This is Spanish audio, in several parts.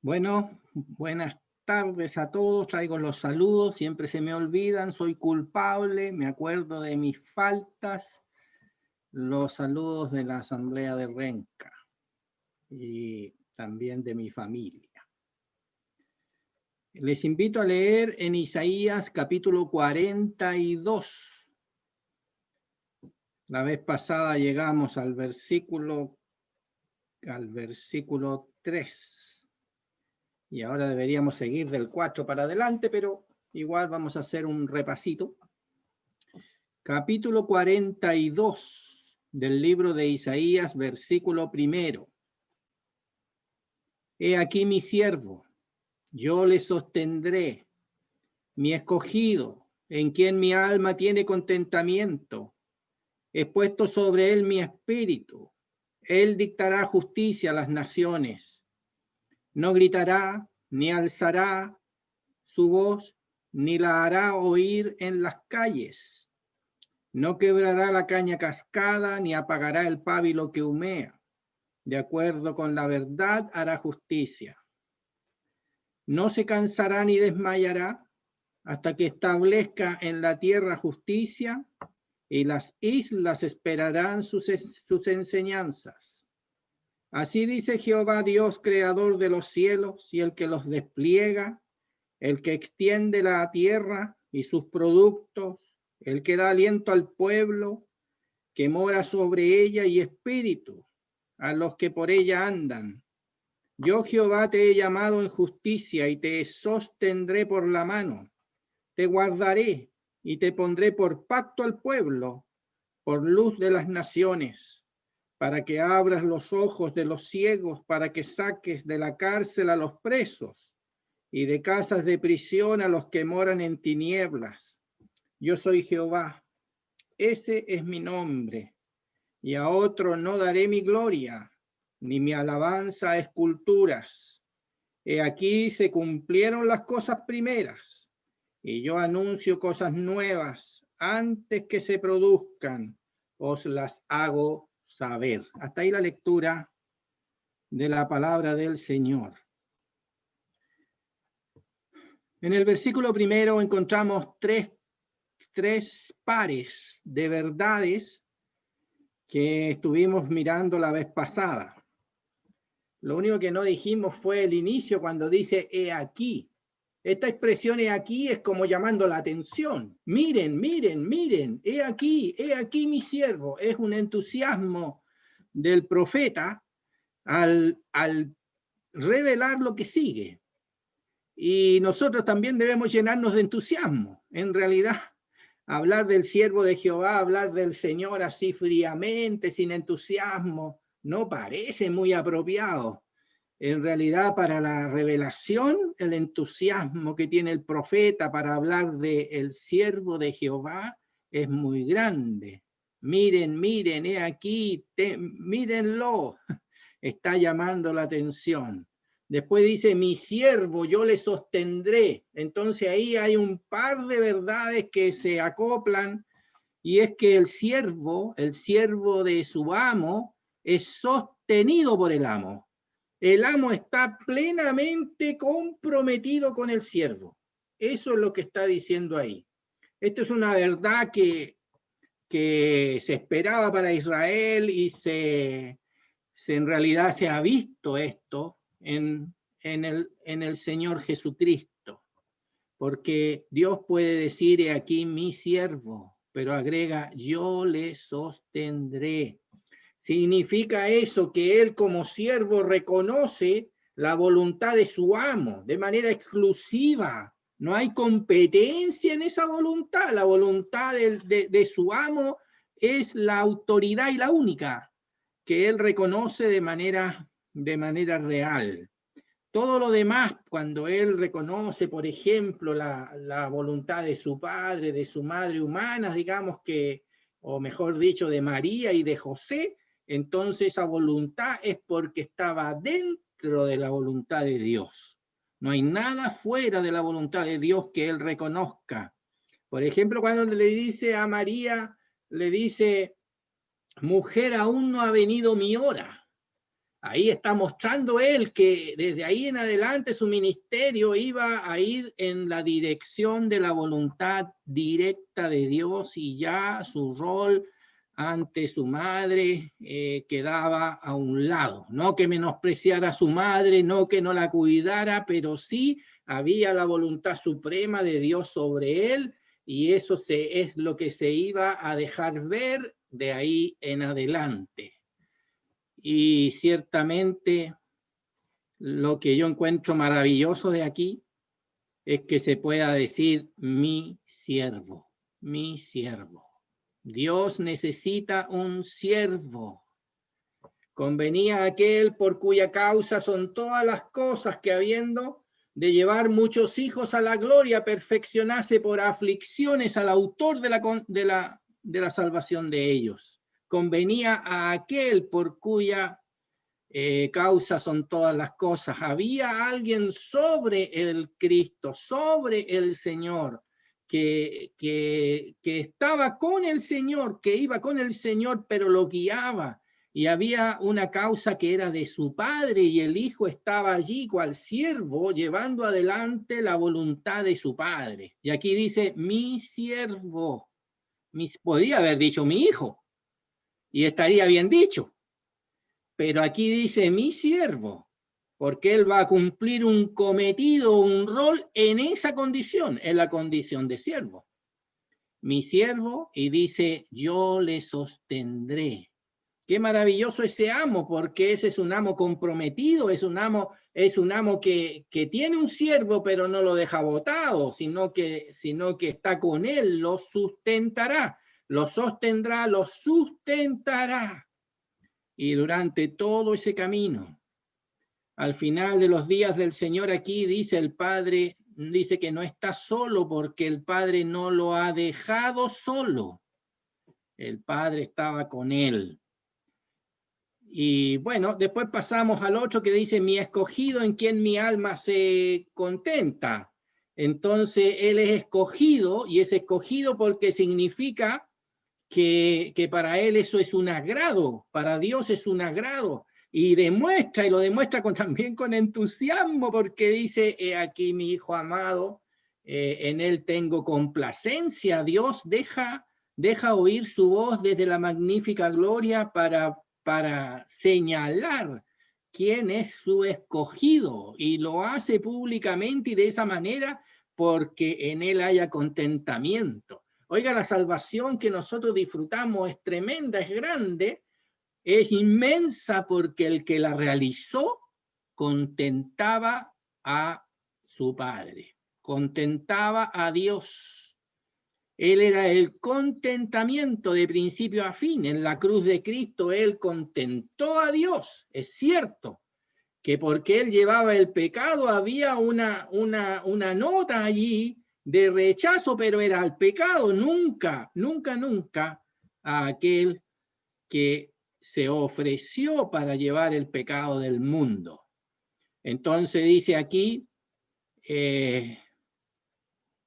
Bueno, buenas tardes a todos. Traigo los saludos, siempre se me olvidan, soy culpable, me acuerdo de mis faltas. Los saludos de la Asamblea de Renca y también de mi familia. Les invito a leer en Isaías capítulo 42. La vez pasada llegamos al versículo 3. Y ahora deberíamos seguir del 4 para adelante, pero igual vamos a hacer un repasito. Capítulo 42 del libro de Isaías, versículo 1. He aquí mi siervo, yo le sostendré, mi escogido, en quien mi alma tiene contentamiento. He puesto sobre él mi espíritu. Él dictará justicia a las naciones. No gritará, ni alzará su voz, ni la hará oír en las calles. No quebrará la caña cascada, ni apagará el pábilo que humea. De acuerdo con la verdad hará justicia. No se cansará ni desmayará hasta que establezca en la tierra justicia, y las islas esperarán sus enseñanzas. Así dice Jehová Dios, creador de los cielos y el que los despliega, el que extiende la tierra y sus productos, el que da aliento al pueblo, que mora sobre ella, y espíritu a los que por ella andan. Yo Jehová te he llamado en justicia y te sostendré por la mano. Te guardaré y te pondré por pacto al pueblo, por luz de las naciones, para que abras los ojos de los ciegos, para que saques de la cárcel a los presos y de casas de prisión a los que moran en tinieblas. Yo soy Jehová, ese es mi nombre, y a otro no daré mi gloria, ni mi alabanza a esculturas. He aquí se cumplieron las cosas primeras, y yo anuncio cosas nuevas antes que se produzcan, os las hago saber. Hasta ahí la lectura de la palabra del Señor. En el versículo 1 encontramos tres pares de verdades que estuvimos mirando la vez pasada. Lo único que no dijimos fue el inicio, cuando dice he aquí. Esta expresión he aquí es como llamando la atención. Miren, miren, miren, he aquí mi siervo. Es un entusiasmo del profeta al revelar lo que sigue. Y nosotros también debemos llenarnos de entusiasmo. En realidad, hablar del siervo de Jehová, hablar del Señor así fríamente, sin entusiasmo, no parece muy apropiado. En realidad, para la revelación, el entusiasmo que tiene el profeta para hablar del siervo de Jehová es muy grande. Miren, miren, he aquí, mírenlo. Está llamando la atención. Después dice, mi siervo, yo le sostendré. Entonces ahí hay un par de verdades que se acoplan, y es que el siervo de su amo, es sostenido por el amo. El amo está plenamente comprometido con el siervo. Eso es lo que está diciendo ahí. Esto es una verdad que se esperaba para Israel, y en realidad se ha visto esto en el Señor Jesucristo. Porque Dios puede decir, he aquí mi siervo, pero agrega, yo le sostendré. Significa eso que él como siervo reconoce la voluntad de su amo de manera exclusiva. No hay competencia en esa voluntad. La voluntad de su amo es la autoridad y la única que él reconoce de manera real. Todo lo demás, cuando él reconoce, por ejemplo, la voluntad de su padre, de su madre humana, digamos que, o mejor dicho, de María y de José, entonces esa voluntad es porque estaba dentro de la voluntad de Dios. No hay nada fuera de la voluntad de Dios que él reconozca. Por ejemplo, cuando le dice a María, le dice, mujer, aún no ha venido mi hora. Ahí está mostrando él que desde ahí en adelante su ministerio iba a ir en la dirección de la voluntad directa de Dios, y ya su rol ante su madre quedaba a un lado. No que menospreciara a su madre, no que no la cuidara, pero sí había la voluntad suprema de Dios sobre él, y eso es lo que se iba a dejar ver de ahí en adelante. Y ciertamente lo que yo encuentro maravilloso de aquí es que se pueda decir mi siervo, mi siervo. Dios necesita un siervo. Convenía aquel por cuya causa son todas las cosas, que habiendo de llevar muchos hijos a la gloria, perfeccionase por aflicciones al autor de la salvación de ellos. Convenía a aquel por cuya causa son todas las cosas. Había alguien sobre el Cristo, sobre el Señor, que estaba con el Señor, que iba con el Señor, pero lo guiaba. Y había una causa que era de su padre, y el hijo estaba allí cual siervo, llevando adelante la voluntad de su padre. Y aquí dice, mi siervo. Podía haber dicho mi hijo, y estaría bien dicho. Pero aquí dice mi siervo, porque él va a cumplir un cometido, un rol en esa condición, en la condición de siervo. Mi siervo, y dice, yo le sostendré. Qué maravilloso ese amo, porque ese es un amo comprometido, es un amo que tiene un siervo, pero no lo deja botado, sino que está con él, lo sustentará, lo sostendrá, lo sustentará. Y durante todo ese camino, al final de los días del Señor, aquí dice el Padre, dice que no está solo, porque el Padre no lo ha dejado solo. El Padre estaba con él. Y bueno, después pasamos al 8 que dice, mi escogido en quien mi alma se contenta. Entonces él es escogido, y es escogido porque significa que para él eso es un agrado, para Dios es un agrado, y lo demuestra también con entusiasmo, porque dice, he aquí mi hijo amado, en él tengo complacencia. Dios deja oír su voz desde la magnífica gloria para señalar quién es su escogido, y lo hace públicamente y de esa manera porque en él haya contentamiento. Oiga, la salvación que nosotros disfrutamos es tremenda, es grande, es inmensa, porque el que la realizó contentaba a su Padre, contentaba a Dios. Él era el contentamiento de principio a fin. En la cruz de Cristo él contentó a Dios. Es cierto que porque él llevaba el pecado había una nota allí de rechazo, pero era el pecado, nunca a aquel que se ofreció para llevar el pecado del mundo. Entonces dice aquí,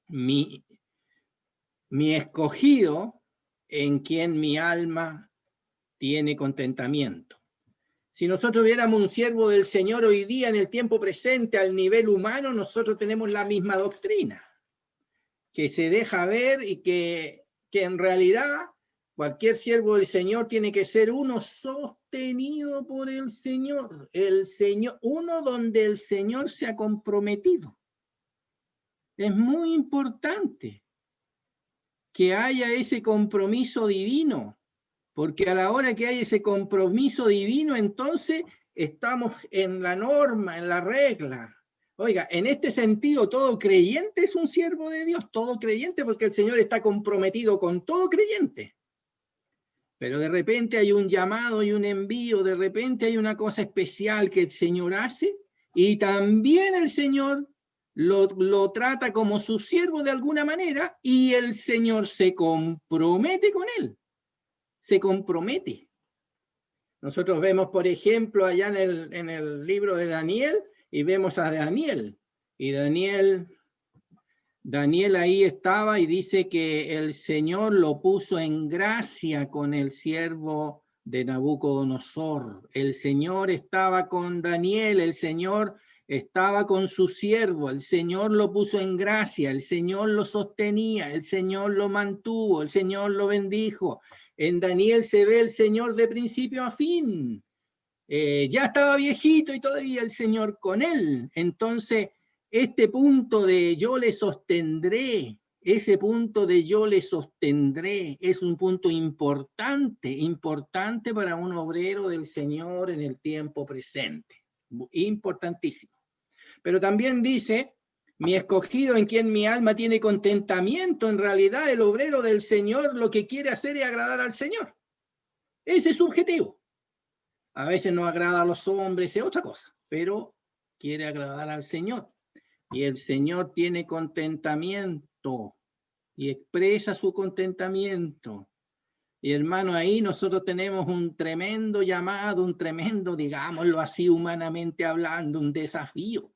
mi escogido en quien mi alma tiene contentamiento. Si nosotros viéramos un siervo del Señor hoy día en el tiempo presente al nivel humano, nosotros tenemos la misma doctrina, que se deja ver, y que en realidad cualquier siervo del Señor tiene que ser uno sostenido por el Señor, uno donde el Señor se ha comprometido. Es muy importante que haya ese compromiso divino, porque a la hora que hay ese compromiso divino, entonces estamos en la norma, en la regla. Oiga, en este sentido, todo creyente es un siervo de Dios, todo creyente, porque el Señor está comprometido con todo creyente. Pero de repente hay un llamado y un envío, de repente hay una cosa especial que el Señor hace, y también el Señor lo trata como su siervo de alguna manera, y el Señor se compromete con él. Se compromete. Nosotros vemos, por ejemplo, allá en el libro de Daniel, y vemos a Daniel. Y Daniel ahí estaba, y dice que el Señor lo puso en gracia con el siervo de Nabucodonosor. El Señor estaba con Daniel, el Señor estaba con su siervo, el Señor lo puso en gracia, el Señor lo sostenía, el Señor lo mantuvo, el Señor lo bendijo. En Daniel se ve el Señor de principio a fin. Ya estaba viejito y todavía el Señor con él. Entonces, este punto de yo le sostendré, ese punto de yo le sostendré es un punto importante, importante para un obrero del Señor en el tiempo presente. Importantísimo. Pero también dice, mi escogido en quien mi alma tiene contentamiento. En realidad, el obrero del Señor lo que quiere hacer es agradar al Señor. Ese es su objetivo. A veces no agrada a los hombres, es otra cosa, pero quiere agradar al Señor. Y el Señor tiene contentamiento y expresa su contentamiento. Y hermano, ahí nosotros tenemos un tremendo llamado, un tremendo, digámoslo así, humanamente hablando, un desafío.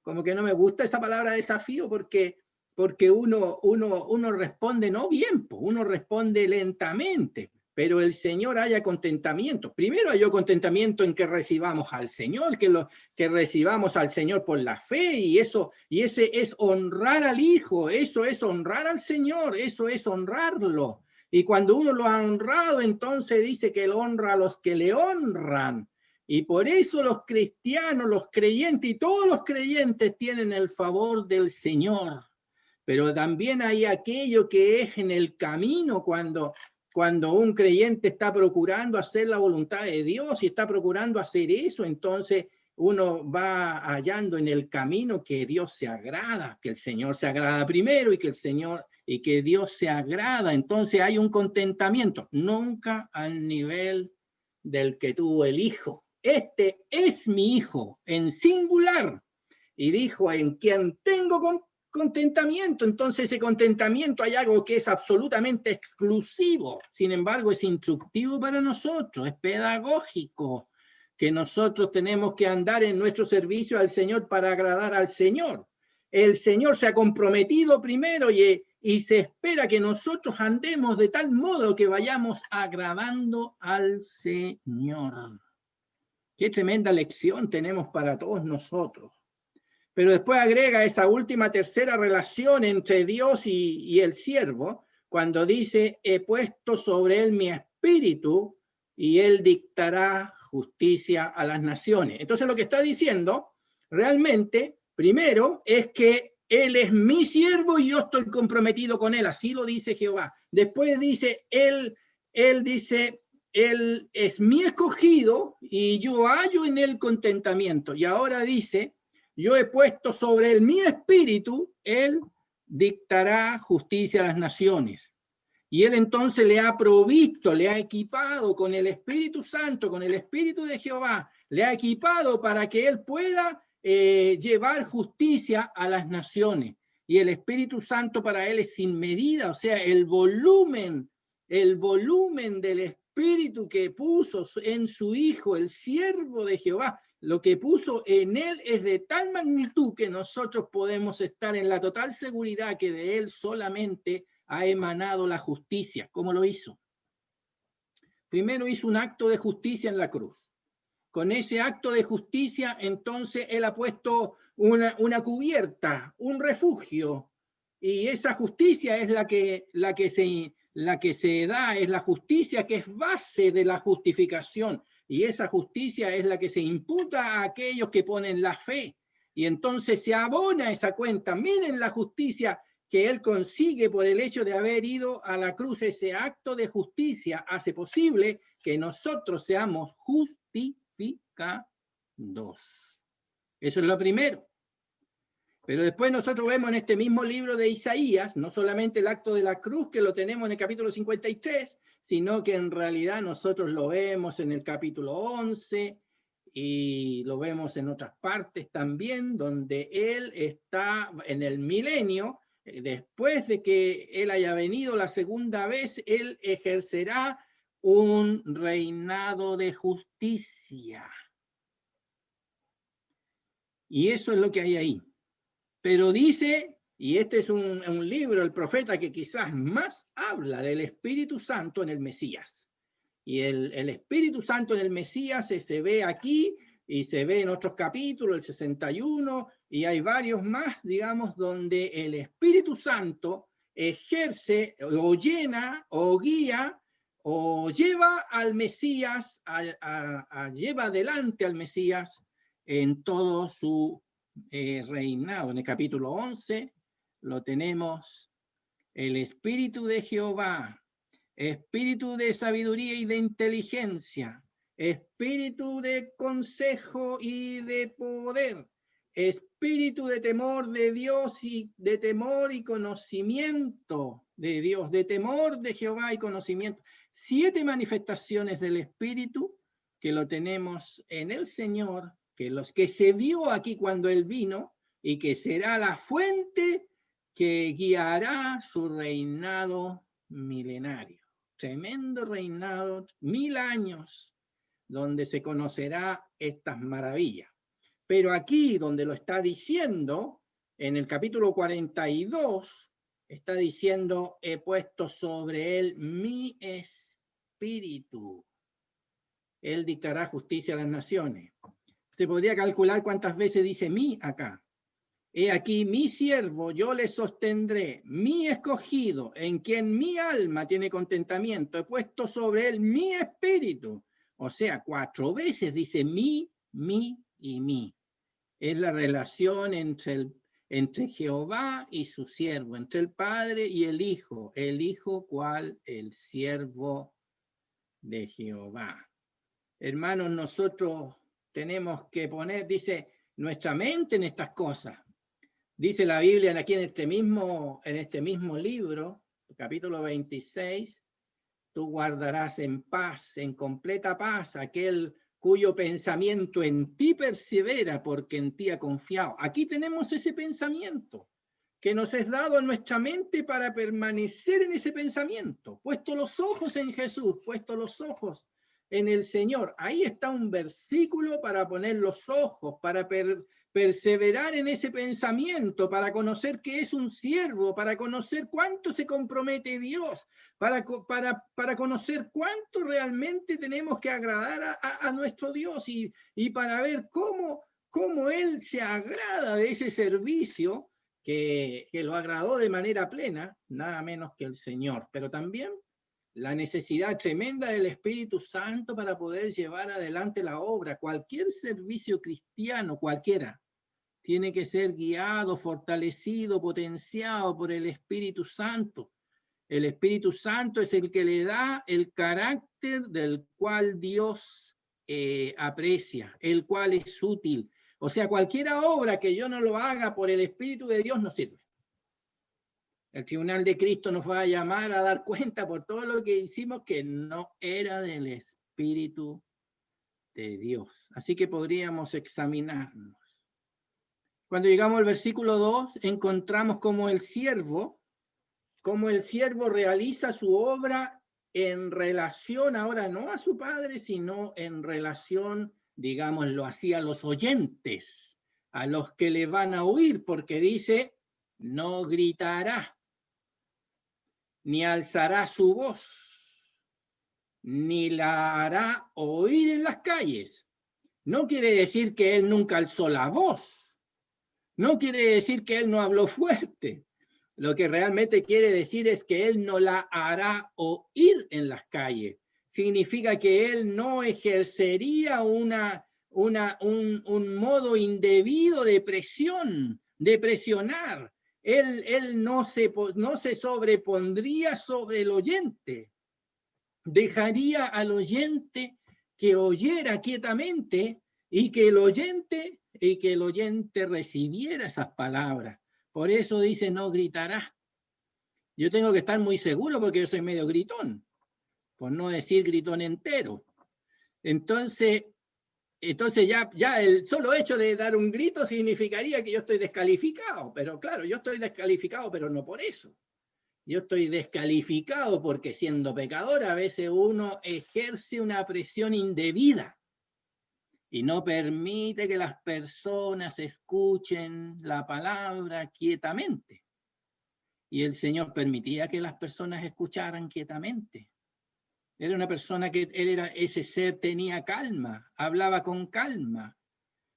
Como que no me gusta esa palabra desafío porque uno responde no bien, uno responde lentamente. Pero el Señor haya contentamiento. Primero hay contentamiento en que recibamos al Señor, que recibamos al Señor por la fe, y ese es honrar al Hijo, eso es honrar al Señor, eso es honrarlo. Y cuando uno lo ha honrado, entonces dice que él honra a los que le honran. Y por eso los cristianos, los creyentes y todos los creyentes tienen el favor del Señor. Pero también hay aquello que es en el camino cuando un creyente está procurando hacer la voluntad de Dios y está procurando hacer eso, entonces uno va hallando en el camino que Dios se agrada, que el Señor se agrada primero y que Dios se agrada. Entonces hay un contentamiento, nunca al nivel del que tuvo el Hijo. Este es mi Hijo en singular, y dijo, en quien tengo contentamiento. Entonces ese contentamiento hay algo que es absolutamente exclusivo, sin embargo es instructivo para nosotros, es pedagógico, que nosotros tenemos que andar en nuestro servicio al Señor para agradar al Señor. El Señor se ha comprometido primero y se espera que nosotros andemos de tal modo que vayamos agradando al Señor. Qué tremenda lección tenemos para todos nosotros. Pero después agrega esa última tercera relación entre Dios y el siervo, cuando dice, he puesto sobre él mi espíritu y él dictará justicia a las naciones. Entonces lo que está diciendo realmente, primero, es que él es mi siervo y yo estoy comprometido con él, así lo dice Jehová. Después dice, él es mi escogido y yo hallo en él contentamiento. Y ahora dice, yo he puesto sobre él mi espíritu, él dictará justicia a las naciones. Y él entonces le ha provisto, le ha equipado con el Espíritu Santo, con el Espíritu de Jehová, le ha equipado para que él pueda llevar justicia a las naciones. Y el Espíritu Santo para él es sin medida, o sea, el volumen del Espíritu que puso en su Hijo, el siervo de Jehová, lo que puso en él es de tal magnitud que nosotros podemos estar en la total seguridad que de él solamente ha emanado la justicia. ¿Cómo lo hizo? Primero hizo un acto de justicia en la cruz. Con ese acto de justicia, entonces él ha puesto una cubierta, un refugio, y esa justicia es la que se da, es la justicia que es base de la justificación. Y esa justicia es la que se imputa a aquellos que ponen la fe. Y entonces se abona esa cuenta. Miren la justicia que él consigue por el hecho de haber ido a la cruz. Ese acto de justicia hace posible que nosotros seamos justificados. Eso es lo primero. Pero después nosotros vemos en este mismo libro de Isaías, no solamente el acto de la cruz, que lo tenemos en el capítulo 53, sino que en realidad nosotros lo vemos en el capítulo 11 y lo vemos en otras partes también, donde él está en el milenio, después de que él haya venido la segunda vez, él ejercerá un reinado de justicia. Y eso es lo que hay ahí. Pero dice, y este es un libro, el profeta, que quizás más habla del Espíritu Santo en el Mesías. Y el Espíritu Santo en el Mesías se ve aquí y se ve en otros capítulos, el 61, y hay varios más, digamos, donde el Espíritu Santo ejerce o llena o guía o lleva al Mesías, lleva adelante al Mesías en todo su reinado. En el capítulo 11 lo tenemos, el Espíritu de Jehová, espíritu de sabiduría y de inteligencia, espíritu de consejo y de poder, espíritu de temor de Dios y de temor y conocimiento de Dios, de temor de Jehová y conocimiento. 7 manifestaciones del espíritu que lo tenemos en el Señor, que se vio aquí cuando Él vino y que será la fuente que guiará su reinado milenario. Tremendo reinado, 1000 años, donde se conocerá estas maravillas. Pero aquí donde lo está diciendo, en el capítulo 42, está diciendo, he puesto sobre él mi espíritu. Él dictará justicia a las naciones. Se podría calcular cuántas veces dice mi acá. He aquí mi siervo, yo le sostendré, mi escogido, en quien mi alma tiene contentamiento. He puesto sobre él mi espíritu. O sea, 4 veces dice mi y mi. Es la relación entre Jehová y su siervo, entre el Padre y el Hijo cual el siervo de Jehová. Hermanos, nosotros tenemos que poner, dice, nuestra mente en estas cosas. Dice la Biblia aquí en este mismo libro, capítulo 26, tú guardarás en paz, en completa paz, aquel cuyo pensamiento en ti persevera porque en ti ha confiado. Aquí tenemos ese pensamiento que nos es dado en nuestra mente para permanecer en ese pensamiento, puesto los ojos en Jesús, puesto los ojos en el Señor. Ahí está un versículo para poner los ojos, para perseverar en ese pensamiento, para conocer que es un siervo, para conocer cuánto se compromete Dios, para conocer cuánto realmente tenemos que agradar a nuestro Dios y para ver cómo Él se agrada de ese servicio que lo agradó de manera plena, nada menos que el Señor, pero también la necesidad tremenda del Espíritu Santo para poder llevar adelante la obra. Cualquier servicio cristiano, cualquiera, tiene que ser guiado, fortalecido, potenciado por el Espíritu Santo. El Espíritu Santo es el que le da el carácter del cual Dios aprecia, el cual es útil. O sea, cualquier obra que yo no lo haga por el Espíritu de Dios no sirve. El tribunal de Cristo nos va a llamar a dar cuenta por todo lo que hicimos que no era del Espíritu de Dios. Así que podríamos examinarnos. Cuando llegamos al versículo 2, encontramos cómo el siervo realiza su obra en relación ahora no a su padre, sino en relación, digámoslo así, a los oyentes, a los que le van a oír, porque dice, no gritará, ni alzará su voz, ni la hará oír en las calles. No quiere decir que él nunca alzó la voz. No quiere decir que él no habló fuerte. Lo que realmente quiere decir es que él no la hará oír en las calles. Significa que él no ejercería un modo indebido de presión, de presionar. Él no se sobrepondría sobre el oyente. Dejaría al oyente que oyera quietamente y que el oyente recibiera esas palabras. Por eso dice, no gritará. Yo tengo que estar muy seguro porque yo soy medio gritón, por no decir gritón entero. Entonces ya el solo hecho de dar un grito significaría que yo estoy descalificado. Pero claro, yo estoy descalificado, pero no por eso. Yo estoy descalificado porque siendo pecador a veces uno ejerce una presión indebida y no permite que las personas escuchen la palabra quietamente. Y el Señor permitía que las personas escucharan quietamente. Era una persona que ese ser tenía calma, hablaba con calma.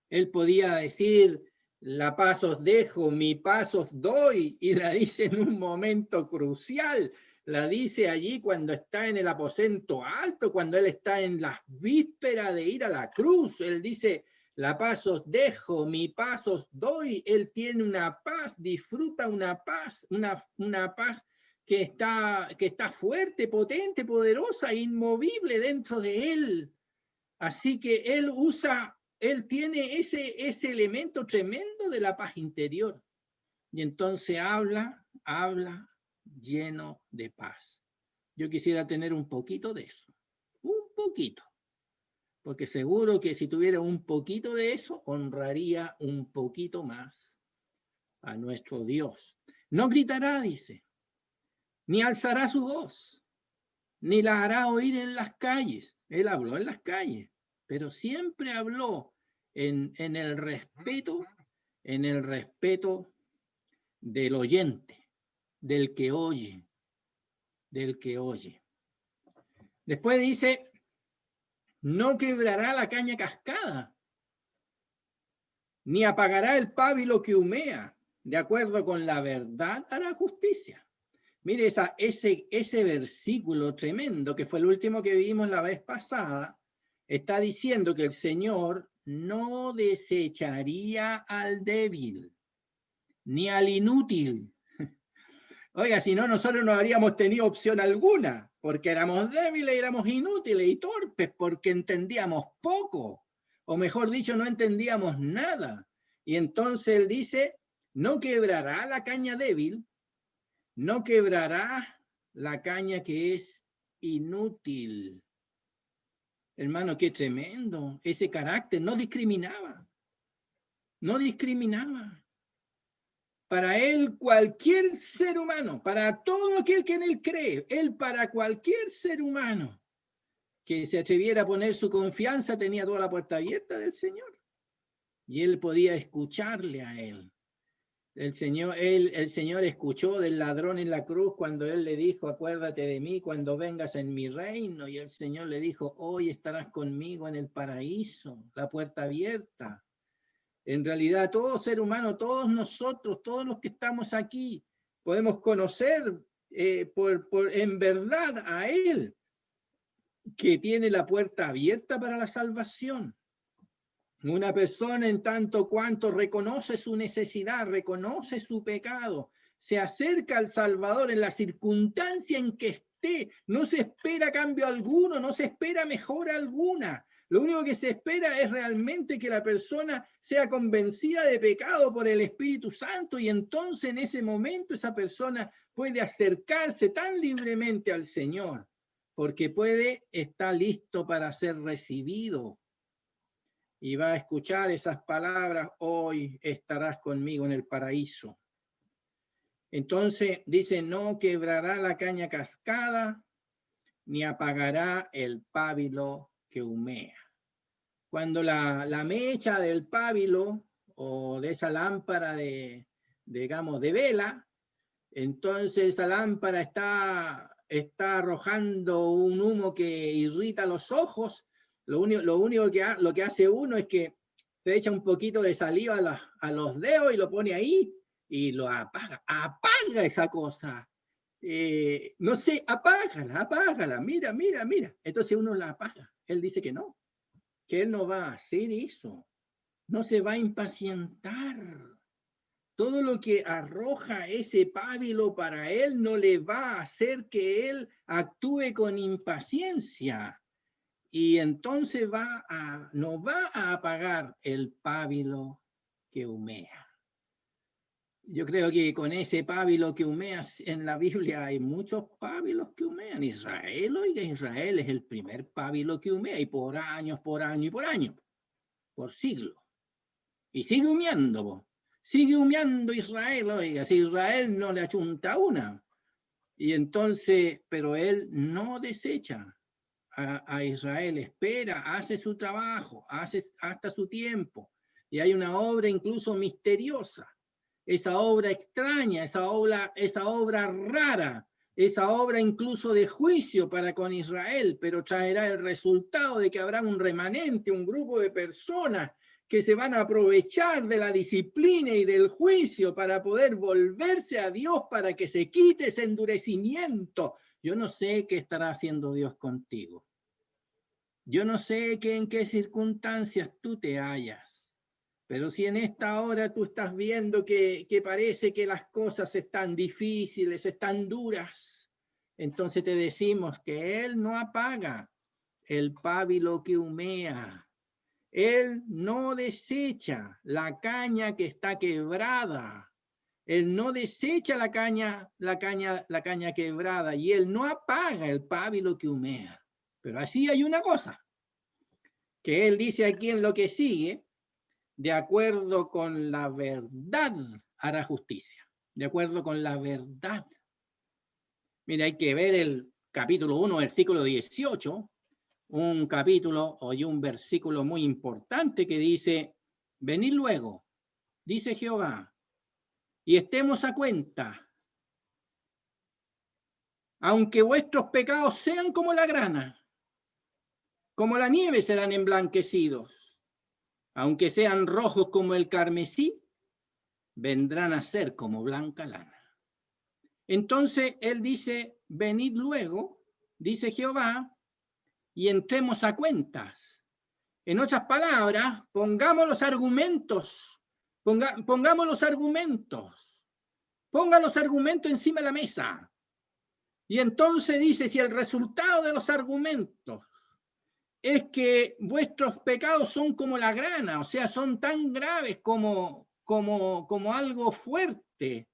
Él podía decir, la paz os dejo, mi paz os doy, y la dice en un momento crucial. La dice allí cuando está en el aposento alto, cuando él está en las vísperas de ir a la cruz. Él dice, la paz os dejo, mi paz os doy. Él tiene una paz, disfruta una paz, una paz que está fuerte, potente, poderosa, inmovible dentro de él. Así que él tiene ese elemento tremendo de la paz interior. Y entonces habla lleno de paz. Yo quisiera tener un poquito de eso, un poquito. Porque seguro que si tuviera un poquito de eso, honraría un poquito más a nuestro Dios. No gritará, dice, ni alzará su voz, ni la hará oír en las calles. Él habló en las calles, pero siempre habló en el respeto del oyente, del que oye. Después dice, no quebrará la caña cascada, ni apagará el pábilo que humea. De acuerdo con la verdad hará justicia. Mire, ese versículo tremendo, que fue el último que vimos la vez pasada, está diciendo que el Señor no desecharía al débil, ni al inútil. Oiga, si no, nosotros no habríamos tenido opción alguna, porque éramos débiles, éramos inútiles y torpes, porque entendíamos poco, o mejor dicho, no entendíamos nada. Y entonces él dice, no quebrará la caña débil, no quebrará la caña que es inútil. Hermano, qué tremendo. Ese carácter no discriminaba. No discriminaba. Para él, cualquier ser humano, para todo aquel que en él cree, él para cualquier ser humano que se atreviera a poner su confianza, tenía toda la puerta abierta del Señor. Y él podía escucharle a él. El Señor escuchó del ladrón en la cruz cuando él le dijo, acuérdate de mí cuando vengas en mi reino. Y el Señor le dijo, hoy estarás conmigo en el paraíso, la puerta abierta. En realidad, todo ser humano, todos nosotros, todos los que estamos aquí, podemos conocer en verdad a Él, que tiene la puerta abierta para la salvación. Una persona en tanto cuanto reconoce su necesidad, reconoce su pecado, se acerca al Salvador en la circunstancia en que esté, no se espera cambio alguno, no se espera mejora alguna. Lo único que se espera es realmente que la persona sea convencida de pecado por el Espíritu Santo y entonces en ese momento esa persona puede acercarse tan libremente al Señor, porque estar listo para ser recibido. Y va a escuchar esas palabras, hoy estarás conmigo en el paraíso. Entonces dice, no quebrará la caña cascada, ni apagará el pábilo que humea. Cuando la mecha del pábilo o de esa lámpara de vela, entonces esa lámpara está arrojando un humo que irrita los ojos. Lo único que hace uno es que se echa un poquito de saliva a los dedos y lo pone ahí y lo apaga esa cosa. No sé, apágala, mira. Entonces uno la apaga. Él dice que no, que él no va a hacer eso, no se va a impacientar. Todo lo que arroja ese pábilo para él no le va a hacer que él actúe con impaciencia. Y entonces no va a apagar el pábilo que humea. Yo creo que con ese pábilo que humea en la Biblia hay muchos pábilos que humean. Israel es el primer pábilo que humea y por años, por siglos. Y sigue humeando, sigue humeando Israel, oiga, si Israel no le achunta una. Y entonces, pero él no desecha a Israel, espera, hace su trabajo, hace hasta su tiempo. Y hay una obra incluso misteriosa, esa obra extraña, esa obra rara, esa obra incluso de juicio para con Israel, pero traerá el resultado de que habrá un remanente, un grupo de personas que se van a aprovechar de la disciplina y del juicio para poder volverse a Dios, para que se quite ese endurecimiento. Yo no sé qué estará haciendo Dios contigo. Yo no sé en qué circunstancias tú te hallas, pero si en esta hora tú estás viendo que parece que las cosas están difíciles, están duras, entonces te decimos que Él no apaga el pábilo que humea. Él no desecha la caña que está quebrada. Él no desecha la caña quebrada, y Él no apaga el pábilo que humea. Pero así hay una cosa, que Él dice aquí en lo que sigue: de acuerdo con la verdad hará justicia. De acuerdo con la verdad. Mira, hay que ver el capítulo 1, versículo 18, un capítulo y un versículo muy importante que dice: venid luego, dice Jehová, y estemos a cuenta, aunque vuestros pecados sean como la grana, como la nieve serán emblanquecidos, aunque sean rojos como el carmesí, vendrán a ser como blanca lana. Entonces él dice: venid luego, dice Jehová, y entremos a cuentas. En otras palabras, pongamos los argumentos, ponga los argumentos encima de la mesa. Y entonces dice: si el resultado de los argumentos es que vuestros pecados son como la grana, o sea, son tan graves como algo fuerte,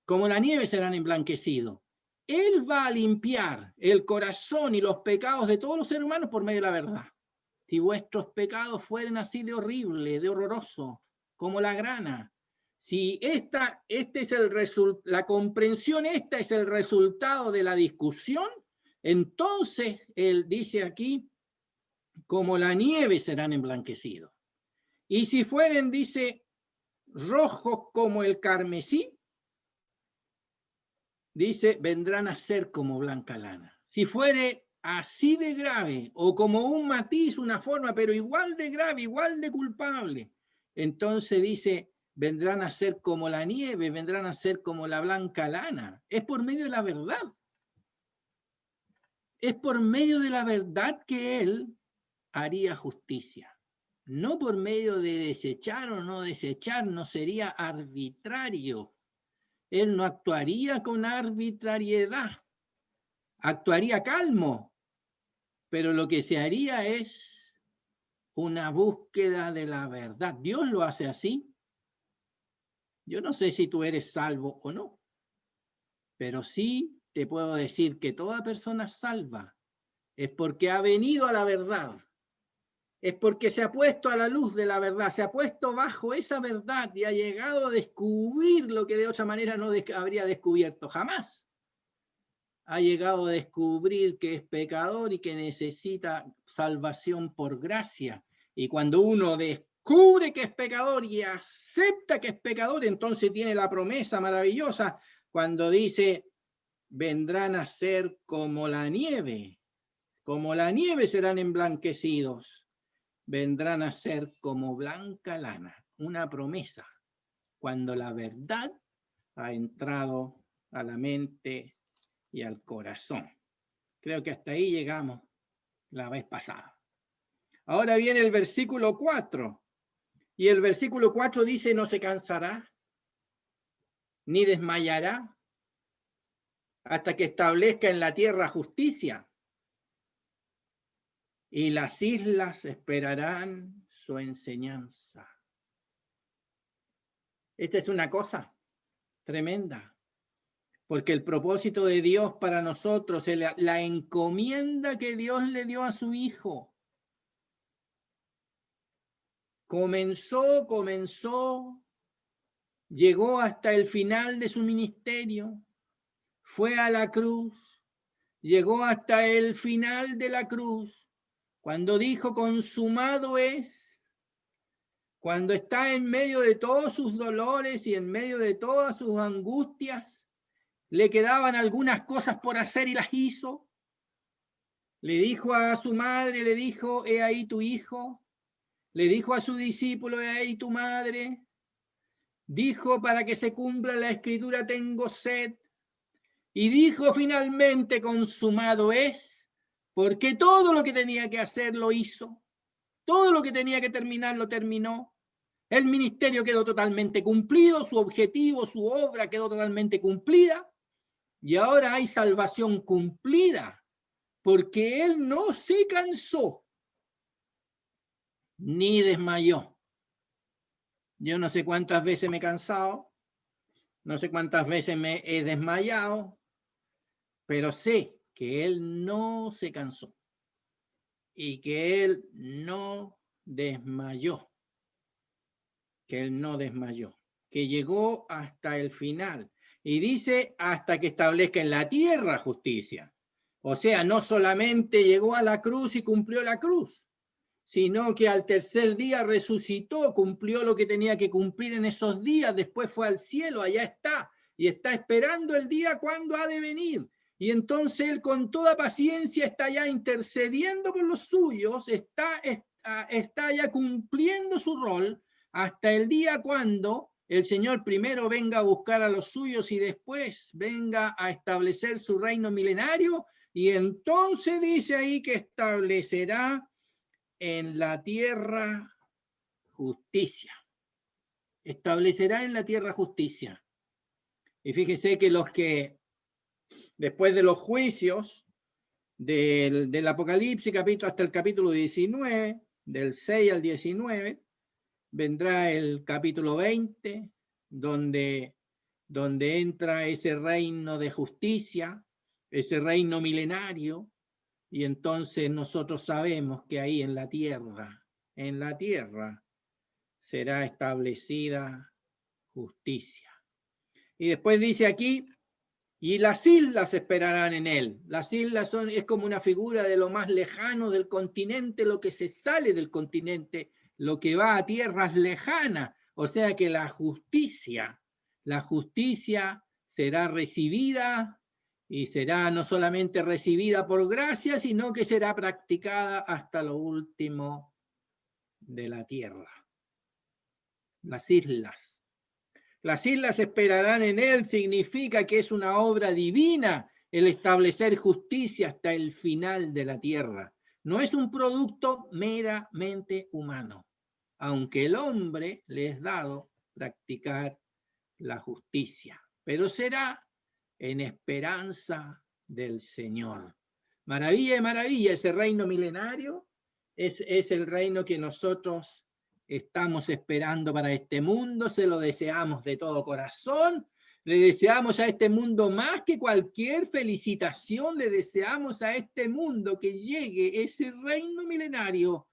como la nieve serán emblanquecidos. Él va a limpiar el corazón y los pecados de todos los seres humanos por medio de la verdad. Si vuestros pecados fueren así de horrible, de horroroso, como la grana, si la comprensión, esta es el resultado de la discusión, entonces él dice aquí: como la nieve serán emblanquecidos. Y si fueren, dice, rojos como el carmesí, dice, vendrán a ser como blanca lana. Si fuere así de grave, o como un matiz, una forma, pero igual de grave, igual de culpable, entonces dice, vendrán a ser como la nieve, vendrán a ser como la blanca lana. Es por medio de la verdad. Es por medio de la verdad que Él haría justicia. No por medio de desechar o no desechar, no sería arbitrario. Él no actuaría con arbitrariedad, actuaría calmo, pero lo que se haría es una búsqueda de la verdad. Dios lo hace así. Yo no sé si tú eres salvo o no, pero sí te puedo decir que toda persona salva es porque ha venido a la verdad. Es porque se ha puesto a la luz de la verdad, se ha puesto bajo esa verdad y ha llegado a descubrir lo que de otra manera no habría descubierto jamás. Ha llegado a descubrir que es pecador y que necesita salvación por gracia. Y cuando uno descubre que es pecador y acepta que es pecador, entonces tiene la promesa maravillosa cuando dice: vendrán a ser como la nieve serán emblanquecidos. Vendrán a ser como blanca lana, una promesa, cuando la verdad ha entrado a la mente y al corazón. Creo que hasta ahí llegamos la vez pasada. Ahora viene el versículo 4, y el versículo 4 dice: no se cansará, ni desmayará, hasta que establezca en la tierra justicia, y las islas esperarán su enseñanza. Esta es una cosa tremenda, porque el propósito de Dios para nosotros, la encomienda que Dios le dio a su Hijo, comenzó, llegó hasta el final de su ministerio, fue a la cruz, llegó hasta el final de la cruz, cuando dijo: consumado es. Cuando está en medio de todos sus dolores y en medio de todas sus angustias, Le quedaban algunas cosas por hacer y las hizo. Le dijo a su madre, le dijo, he ahí tu hijo. Le dijo a su discípulo, he ahí tu madre. Dijo, para que se cumpla la escritura, tengo sed. Y dijo finalmente, consumado es, porque todo lo que tenía que hacer lo hizo. Todo lo que tenía que terminar lo terminó. El ministerio quedó totalmente cumplido, su objetivo, su obra quedó totalmente cumplida. Y ahora hay salvación cumplida, porque él no se cansó ni desmayó. Yo no sé cuántas veces me he cansado, no sé cuántas veces me he desmayado, pero sé que él no se cansó y que él no desmayó, que él no desmayó, que llegó hasta el final. Y dice, hasta que establezca en la tierra justicia. O sea, no solamente llegó a la cruz y cumplió la cruz, sino que al tercer día resucitó, cumplió lo que tenía que cumplir en esos días, después fue al cielo, allá está, y está esperando el día cuando ha de venir. Y entonces él con toda paciencia está ya intercediendo por los suyos, está ya cumpliendo su rol hasta el día cuando el Señor primero venga a buscar a los suyos y después venga a establecer su reino milenario. Y entonces dice ahí que establecerá en la tierra justicia. Establecerá en la tierra justicia. Y fíjese que los que, después de los juicios del Apocalipsis, capítulo, hasta el capítulo 19, del 6 al 19, vendrá el capítulo 20, donde entra ese reino de justicia, ese reino milenario, y entonces nosotros sabemos que ahí en la tierra será establecida justicia. Y después dice aquí, y las islas esperarán en él. Las islas es como una figura de lo más lejano del continente, lo que se sale del continente, lo que va a tierras lejanas. O sea que la justicia será recibida, y será no solamente recibida por gracia, sino que será practicada hasta lo último de la tierra. Las islas. Las islas esperarán en él significa que es una obra divina el establecer justicia hasta el final de la tierra. No es un producto meramente humano, aunque el hombre le es dado practicar la justicia, pero será en esperanza del Señor. Maravilla de maravilla, ese reino milenario es el reino que nosotros estamos esperando para este mundo, se lo deseamos de todo corazón, le deseamos a este mundo más que cualquier felicitación, le deseamos a este mundo que llegue ese reino milenario,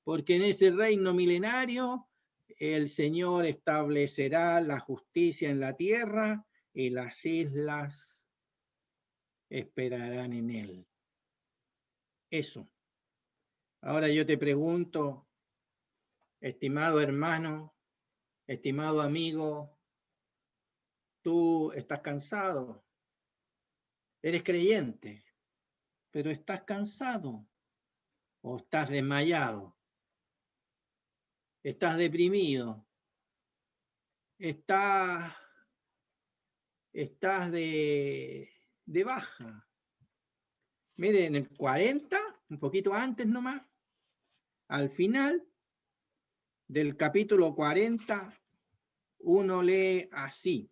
porque en ese reino milenario el Señor establecerá la justicia en la tierra y las islas esperarán en él. Eso. Ahora yo te pregunto, estimado hermano, estimado amigo, ¿tú estás cansado? Eres creyente, pero ¿estás cansado o estás desmayado? ¿Estás deprimido? ¿Estás de baja? Miren, en el 40, un poquito antes nomás, al final del capítulo 40, uno lee así.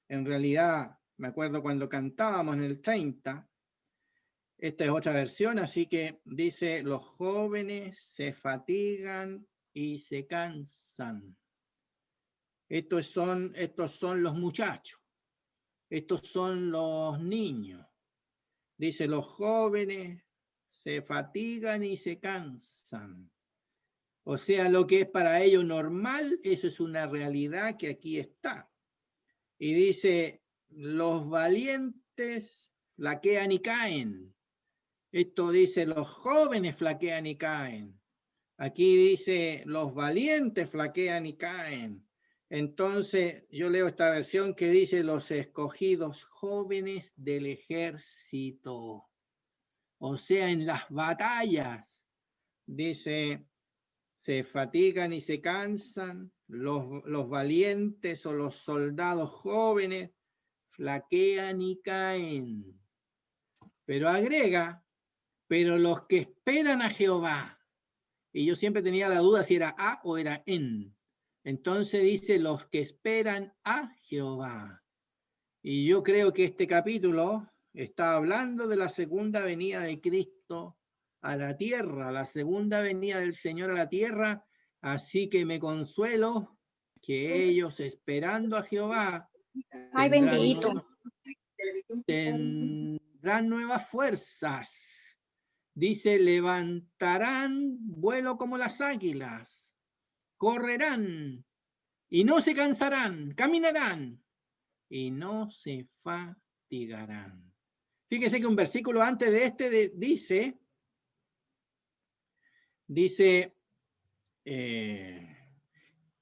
En realidad, me acuerdo cuando cantábamos en el 30, esta es otra versión, así que dice, los jóvenes se fatigan y se cansan. Estos son los muchachos, estos son los niños. Dice, los jóvenes se fatigan y se cansan. O sea, lo que es para ellos normal, eso es una realidad que aquí está. Y dice, los valientes flaquean y caen. Esto dice, los jóvenes flaquean y caen. Aquí dice, los valientes flaquean y caen. Entonces, yo leo esta versión que dice los escogidos jóvenes del ejército. O sea, en las batallas, dice, se fatigan y se cansan, los valientes o los soldados jóvenes flaquean y caen. Pero agrega, pero los que esperan a Jehová, y yo siempre tenía la duda si era a o era en. Entonces dice los que esperan a Jehová. Y yo creo que este capítulo está hablando de la segunda venida de Cristo a la tierra, la segunda venida del Señor a la tierra. Así que me consuelo que ellos, esperando a Jehová, Ay, bendito. tendrán nuevas fuerzas. Dice, levantarán vuelo como las águilas, correrán y no se cansarán, caminarán y no se fatigarán. Fíjese que un versículo antes de este dice,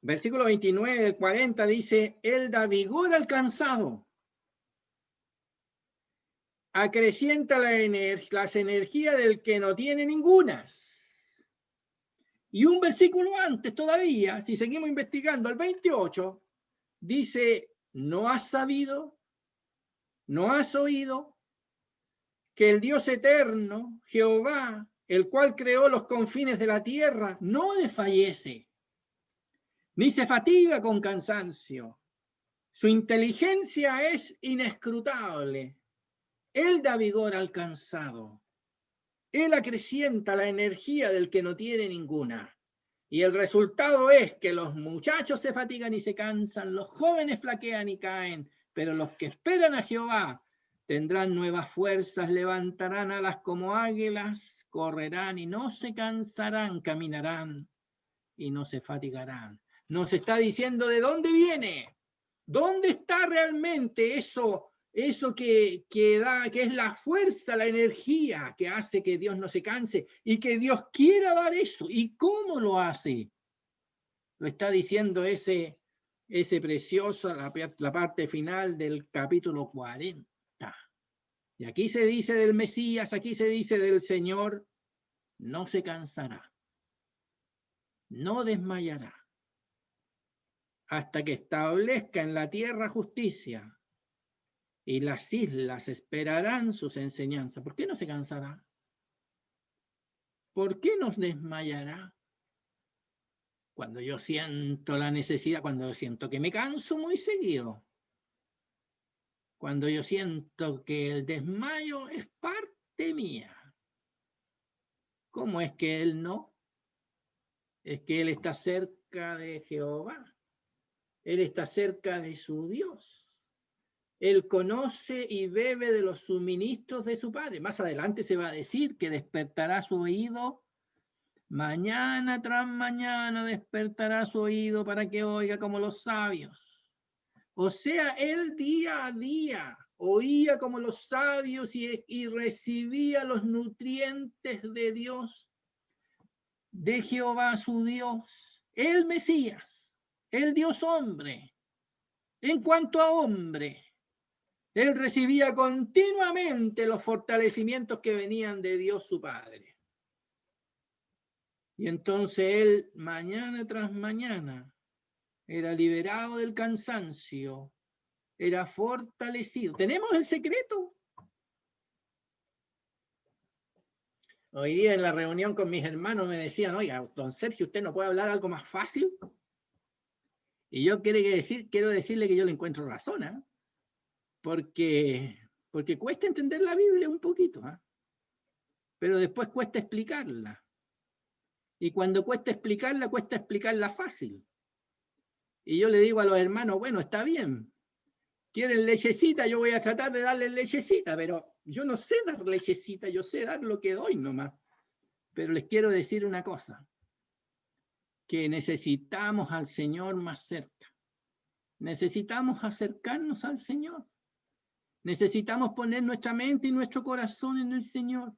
versículo 29 del 40 dice, él da vigor al cansado, acrecienta las energías del que no tiene ninguna. Y un versículo antes todavía, si seguimos investigando, al 28, dice, ¿no has sabido? ¿No has oído? Que el Dios eterno, Jehová, el cual creó los confines de la tierra, no desfallece, ni se fatiga con cansancio. Su inteligencia es inescrutable. Él da vigor al cansado. Él acrecienta la energía del que no tiene ninguna. Y el resultado es que los muchachos se fatigan y se cansan, los jóvenes flaquean y caen, pero los que esperan a Jehová tendrán nuevas fuerzas, levantarán alas como águilas, correrán y no se cansarán, caminarán y no se fatigarán. Nos está diciendo de dónde viene, dónde está realmente eso que es la fuerza, la energía que hace que Dios no se canse y que Dios quiera dar eso. ¿Y cómo lo hace? Lo está diciendo ese precioso, la parte final del capítulo 40. Y aquí se dice del Mesías, aquí se dice del Señor, no se cansará, no desmayará, hasta que establezca en la tierra justicia. Y las islas esperarán sus enseñanzas. ¿Por qué no se cansará? ¿Por qué nos desmayará? Cuando yo siento la necesidad, cuando yo siento que me canso muy seguido, cuando yo siento que el desmayo es parte mía. ¿Cómo es que Él no? Es que Él está cerca de Jehová. Él está cerca de su Dios. Él conoce y bebe de los suministros de su Padre. Más adelante se va a decir que despertará su oído, mañana tras mañana despertará su oído para que oiga como los sabios. O sea, él día a día oía como los sabios y recibía los nutrientes de Dios, de Jehová su Dios, el Mesías, el Dios hombre. En cuanto a hombre, él recibía continuamente los fortalecimientos que venían de Dios su Padre. Y entonces él, mañana tras mañana, era liberado del cansancio, era fortalecido. ¿Tenemos el secreto? Hoy día en la reunión con mis hermanos me decían, oiga, don Sergio, ¿usted no puede hablar algo más fácil? Y yo quiero decirle que yo le encuentro razón, ¿eh? Porque cuesta entender la Biblia un poquito, ¿eh? Pero después cuesta explicarla. Y cuando cuesta explicarla fácil. Y yo le digo a los hermanos, bueno, está bien, quieren lechecita, yo voy a tratar de darles lechecita, pero yo no sé dar lechecita, yo sé dar lo que doy nomás. Pero les quiero decir una cosa, que necesitamos al Señor más cerca. Necesitamos acercarnos al Señor. Necesitamos poner nuestra mente y nuestro corazón en el Señor.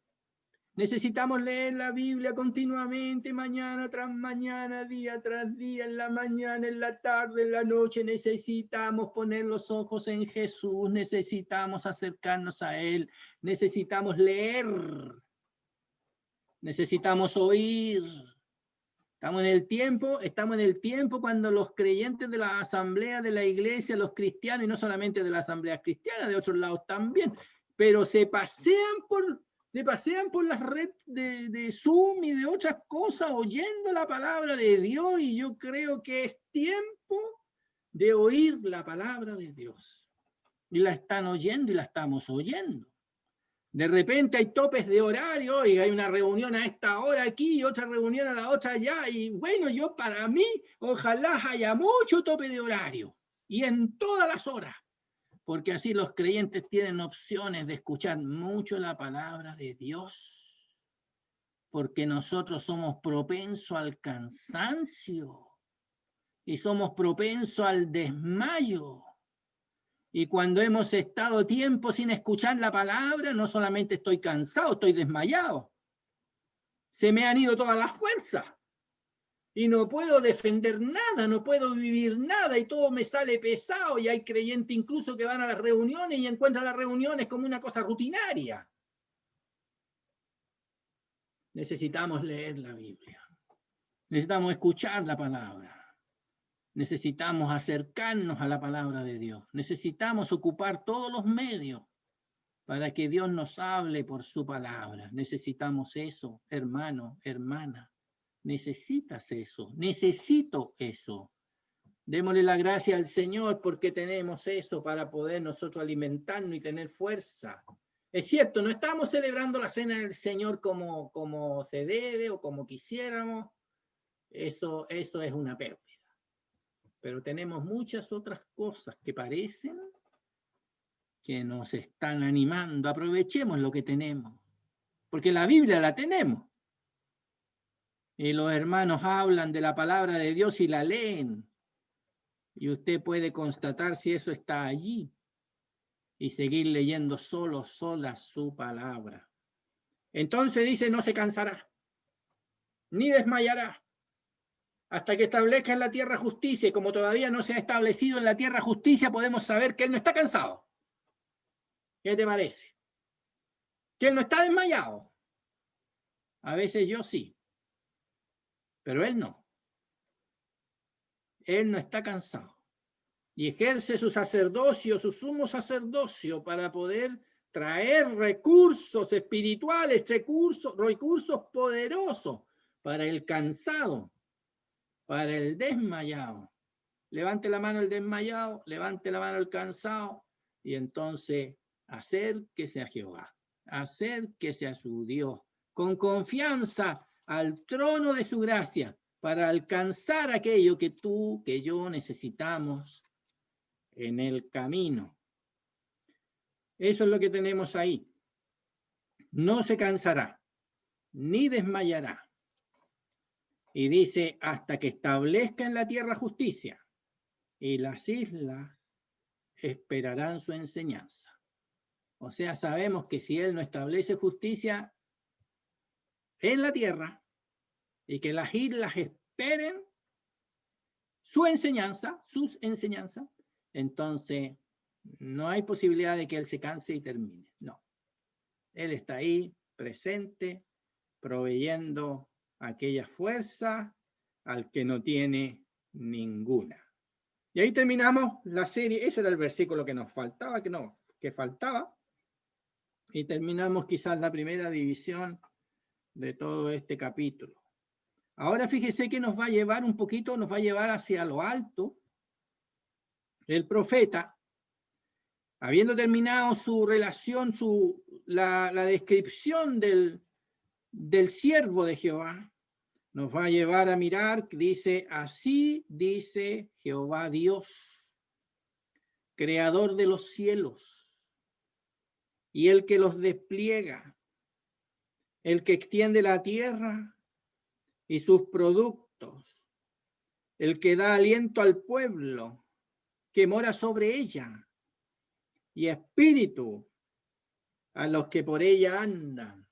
Necesitamos leer la Biblia continuamente, mañana tras mañana, día tras día, en la mañana, en la tarde, en la noche. Necesitamos poner los ojos en Jesús, necesitamos acercarnos a Él, necesitamos leer, necesitamos oír. Estamos en el tiempo cuando los creyentes de la asamblea de la iglesia, los cristianos, y no solamente de la asamblea cristiana, de otros lados también, pero se pasean por las redes de Zoom y de otras cosas oyendo la palabra de Dios, y yo creo que es tiempo de oír la palabra de Dios. Y la están oyendo y la estamos oyendo. De repente hay topes de horario y hay una reunión a esta hora aquí y otra reunión a la otra allá. Y bueno, para mí, ojalá haya mucho tope de horario y en todas las horas, porque así los creyentes tienen opciones de escuchar mucho la palabra de Dios, porque nosotros somos propensos al cansancio y somos propensos al desmayo. Y cuando hemos estado tiempo sin escuchar la palabra, no solamente estoy cansado, estoy desmayado. Se me han ido todas las fuerzas. Y no puedo defender nada, no puedo vivir nada, y todo me sale pesado. Y hay creyentes incluso que van a las reuniones y encuentran las reuniones como una cosa rutinaria. Necesitamos leer la Biblia. Necesitamos escuchar la palabra. Necesitamos acercarnos a la palabra de Dios. Necesitamos ocupar todos los medios para que Dios nos hable por su palabra. Necesitamos eso, hermano, hermana. Necesitas eso. Necesito eso. Démosle la gracia al Señor porque tenemos eso para poder nosotros alimentarnos y tener fuerza. Es cierto, no estamos celebrando la cena del Señor como se debe o como quisiéramos. Eso es una pérdida. Pero tenemos muchas otras cosas que parecen que nos están animando. Aprovechemos lo que tenemos, porque la Biblia la tenemos. Y los hermanos hablan de la palabra de Dios y la leen. Y usted puede constatar si eso está allí y seguir leyendo sola su palabra. Entonces dice, no se cansará, ni desmayará, hasta que establezca en la tierra justicia. Y como todavía no se ha establecido en la tierra justicia, podemos saber que Él no está cansado. ¿Qué te parece? Que Él no está desmayado. A veces yo sí, pero Él no. Él no está cansado. Y ejerce su sacerdocio, su sumo sacerdocio, para poder traer recursos espirituales, recursos poderosos para el cansado, para el desmayado. Levante la mano el desmayado, levante la mano el cansado, y entonces acérquese a Jehová, acérquese a su Dios, con confianza al trono de su gracia, para alcanzar aquello que tú, que yo necesitamos en el camino. Eso es lo que tenemos ahí. No se cansará, ni desmayará. Y dice, hasta que establezca en la tierra justicia, y las islas esperarán su enseñanza. O sea, sabemos que si Él no establece justicia en la tierra, y que las islas esperen sus enseñanzas, entonces no hay posibilidad de que Él se canse y termine. No. Él está ahí, presente, proveyendo aquella fuerza al que no tiene ninguna. Y ahí terminamos la serie. Ese era el versículo que nos faltaba, que faltaba. Y terminamos quizás la primera división de todo este capítulo. Ahora fíjese que nos va a llevar un poquito, nos va a llevar hacia lo alto. El profeta, habiendo terminado su relación, la descripción del siervo de Jehová, nos va a llevar a mirar, dice, así dice Jehová Dios, creador de los cielos, y el que los despliega, el que extiende la tierra y sus productos, el que da aliento al pueblo que mora sobre ella, y espíritu a los que por ella andan.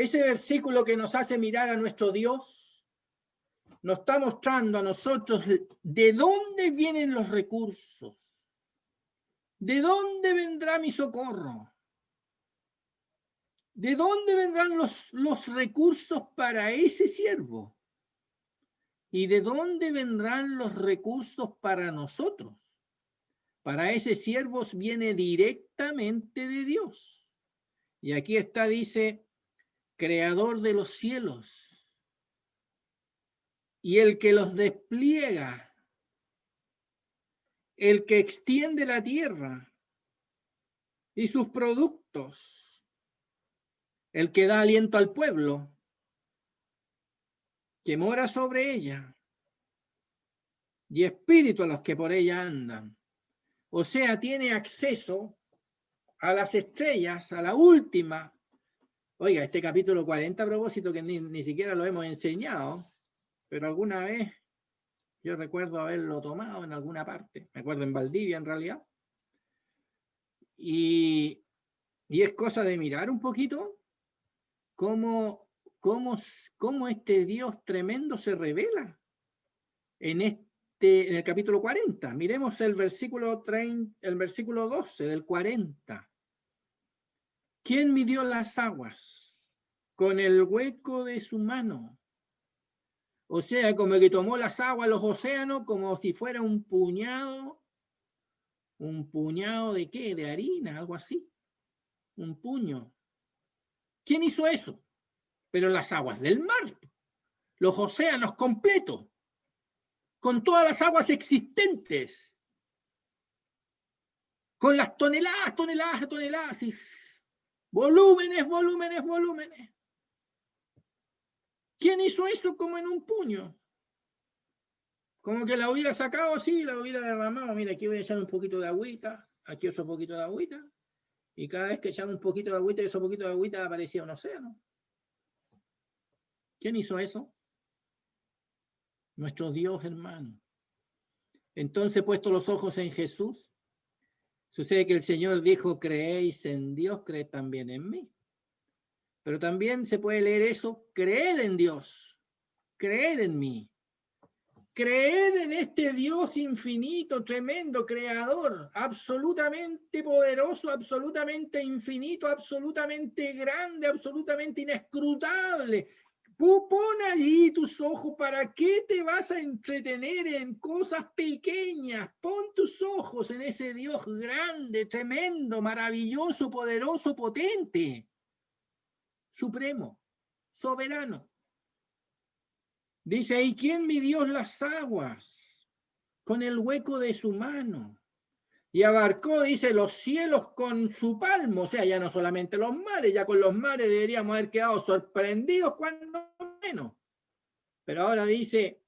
Ese versículo que nos hace mirar a nuestro Dios nos está mostrando a nosotros de dónde vienen los recursos, de dónde vendrá mi socorro, de dónde vendrán los recursos para ese siervo y de dónde vendrán los recursos para nosotros. Para ese siervo viene directamente de Dios. Y aquí está, dice, creador de los cielos y el que los despliega, el que extiende la tierra y sus productos, el que da aliento al pueblo, que mora sobre ella, y espíritu a los que por ella andan. O sea, tiene acceso a las estrellas, a la última. Oiga, este capítulo 40, a propósito, que ni siquiera lo hemos enseñado, pero alguna vez yo recuerdo haberlo tomado en alguna parte, me acuerdo en Valdivia en realidad, y es cosa de mirar un poquito cómo este Dios tremendo se revela en el capítulo 40. Miremos el versículo 12 del 40. ¿Quién midió las aguas con el hueco de su mano? O sea, como que tomó las aguas, los océanos, como si fuera un puñado de ¿qué? De harina, algo así. Un puño. ¿Quién hizo eso? Pero las aguas del mar, los océanos completos, con todas las aguas existentes, con las toneladas, y volúmenes. ¿Quién hizo eso como en un puño? Como que la hubiera sacado así, la hubiera derramado. Mira, aquí voy a echar un poquito de agüita, aquí otro poquito de agüita, y cada vez que echaba un poquito de agüita y ese poquito de agüita aparecía un océano. ¿Quién hizo eso? Nuestro Dios, hermano. Entonces, puesto los ojos en Jesús, sucede que el Señor dijo, creéis en Dios, creed también en mí. Pero también se puede leer eso, creed en Dios, creed en mí. Creed en este Dios infinito, tremendo, creador, absolutamente poderoso, absolutamente infinito, absolutamente grande, absolutamente inescrutable. Pon allí tus ojos. ¿Para qué te vas a entretener en cosas pequeñas? Pon tus ojos en ese Dios grande, tremendo, maravilloso, poderoso, potente, supremo, soberano. Dice, ¿y quién midió las aguas con el hueco de su mano? Y abarcó, dice, los cielos con su palmo. O sea, ya no solamente los mares, ya con los mares deberíamos haber quedado sorprendidos cuando menos. Pero ahora dice,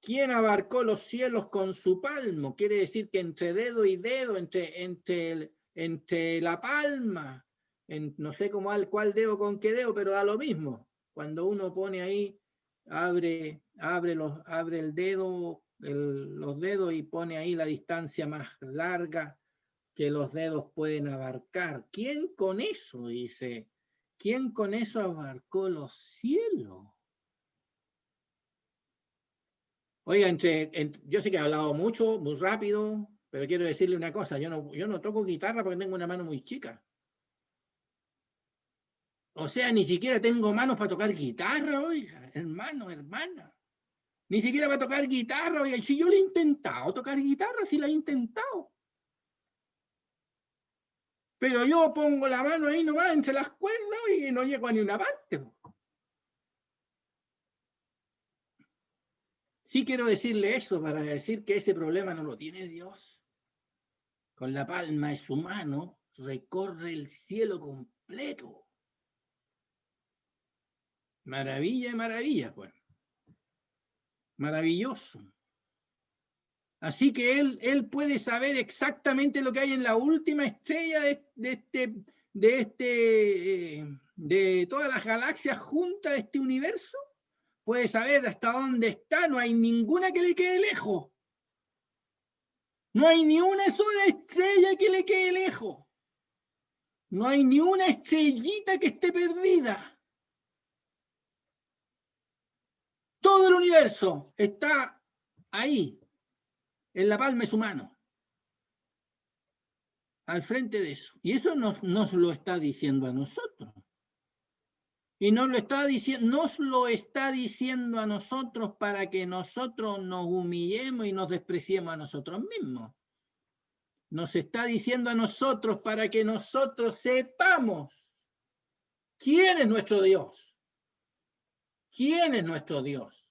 ¿quién abarcó los cielos con su palmo? Quiere decir que entre dedo y dedo, entre la palma, no sé cuál dedo con qué dedo, pero da lo mismo. Cuando uno pone ahí, abre el dedo, los dedos y pone ahí la distancia más larga que los dedos pueden abarcar. ¿Quién con eso, dice? ¿Quién con eso abarcó los cielos? Oiga, yo sé que he hablado mucho, muy rápido, pero quiero decirle una cosa, yo no toco guitarra porque tengo una mano muy chica. O sea, ni siquiera tengo manos para tocar guitarra, oiga, hermano, hermana. Ni siquiera para tocar guitarra, oiga, si yo le he intentado tocar guitarra, sí la he intentado. Pero yo pongo la mano ahí nomás entre las cuerdas y no llego a ni una parte. Sí quiero decirle eso para decir que ese problema no lo tiene Dios. Con la palma de su mano recorre el cielo completo. Maravilla y maravilla, pues. Maravilloso. Así que él puede saber exactamente lo que hay en la última estrella de todas las galaxias juntas de este universo. Puede saber hasta dónde está, no hay ninguna que le quede lejos. No hay ni una sola estrella que le quede lejos. No hay ni una estrellita que esté perdida. Todo el universo está ahí, en la palma de su mano, al frente de eso. Y eso nos lo está diciendo a nosotros. Y nos lo está diciendo a nosotros para que nosotros nos humillemos y nos despreciemos a nosotros mismos. Nos está diciendo a nosotros para que nosotros sepamos quién es nuestro Dios. ¿Quién es nuestro Dios?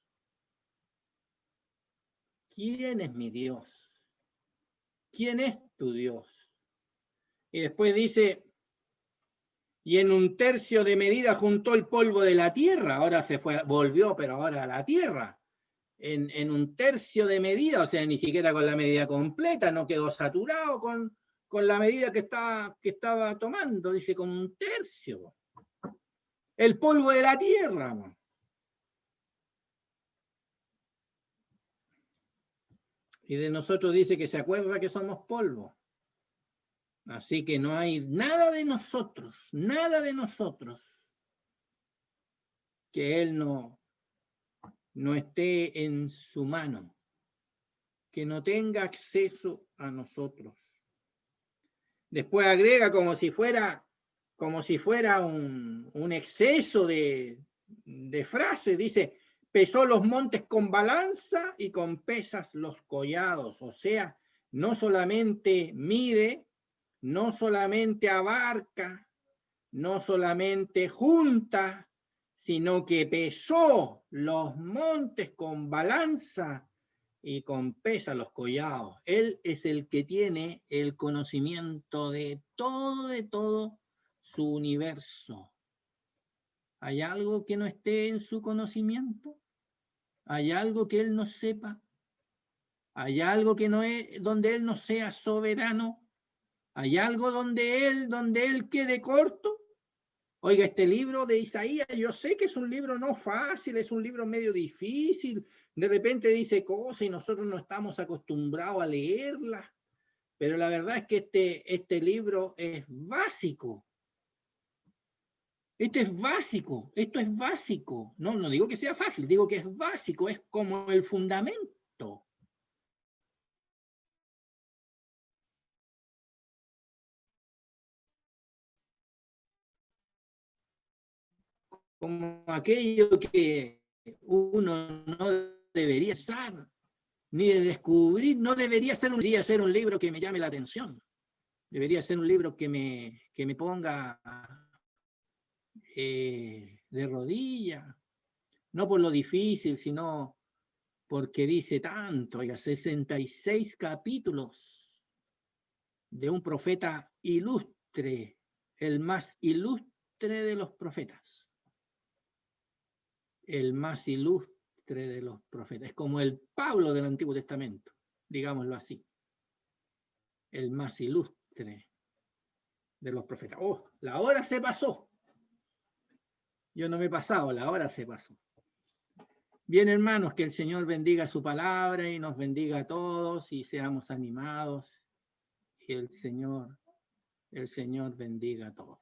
¿Quién es mi Dios? ¿Quién es tu Dios? Y después dice, y en 1/3 de medida juntó el polvo de la tierra, ahora volvió, pero ahora a la tierra. En 1/3 de medida, o sea, ni siquiera con la medida completa, no quedó saturado con la medida que estaba tomando, dice con 1/3. El polvo de la tierra. Y de nosotros dice que se acuerda que somos polvo. Así que no hay nada de nosotros que Él no esté en su mano, que no tenga acceso a nosotros. Después agrega como si fuera un exceso de frase, dice, pesó los montes con balanza y con pesas los collados. O sea, no solamente mide, no solamente abarca, no solamente junta, sino que pesó los montes con balanza y con pesa los collados. Él es el que tiene el conocimiento de todo su universo. ¿Hay algo que no esté en su conocimiento? ¿Hay algo que él no sepa? ¿Hay algo que donde él no sea soberano? ¿Hay algo donde él quede corto? Oiga, este libro de Isaías, yo sé que es un libro no fácil, es un libro medio difícil, de repente dice cosas y nosotros no estamos acostumbrados a leerlas, pero la verdad es que este libro es básico. Esto es básico. No digo que sea fácil, digo que es básico, es como el fundamento. Como aquello que uno no debería usar, ni de descubrir, no debería ser un libro que me llame la atención. Debería ser un libro que me ponga de rodillas, no por lo difícil, sino porque dice tanto, oiga, 66 capítulos de un profeta ilustre, el más ilustre de los profetas. El más ilustre de los profetas. Es como el Pablo del Antiguo Testamento, digámoslo así. El más ilustre de los profetas. Oh, la hora se pasó. Yo no me he pasado, la hora se pasó. Bien, hermanos, que el Señor bendiga su palabra y nos bendiga a todos y seamos animados. Y el Señor bendiga a todos.